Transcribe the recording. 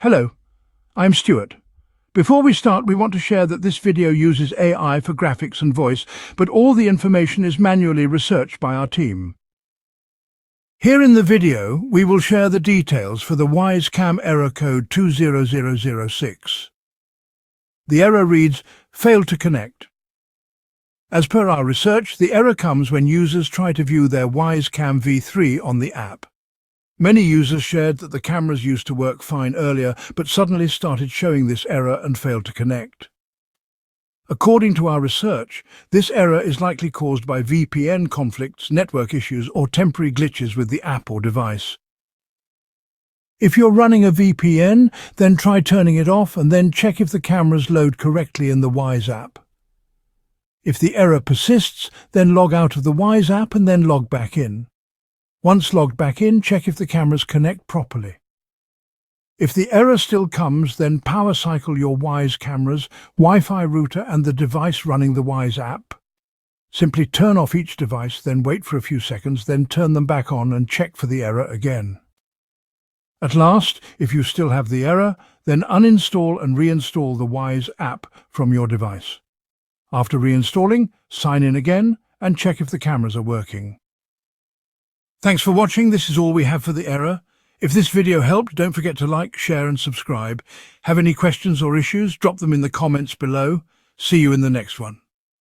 Hello, I'm Stuart. Before we start, we want to share that this video uses AI for graphics and voice, but all the information is manually researched by our team. Here in the video, we will share the details for the Wyze Cam Error Code 20006. The error reads, "Failed to connect." As per our research, the error comes when users try to view their Wyze Cam V3 on the app. Many users shared that the cameras used to work fine earlier, but suddenly started showing this error and failed to connect. According to our research, this error is likely caused by VPN conflicts, network issues, or temporary glitches with the app or device. If you're running a VPN, then try turning it off and then check if the cameras load correctly in the Wyze app. If the error persists, then log out of the Wyze app and then log back in. Once logged back in, check if the cameras connect properly. If the error still comes, then power cycle your Wyze cameras, Wi-Fi router and the device running the Wyze app. Simply turn off each device, then wait for a few seconds, then turn them back on and check for the error again. At last, if you still have the error, then uninstall and reinstall the Wyze app from your device. After reinstalling, sign in again and check if the cameras are working. Thanks for watching. This is all we have for the error. If this video helped, don't forget to like, share and subscribe. Have any questions or issues? Drop them in the comments below. See you in the next one.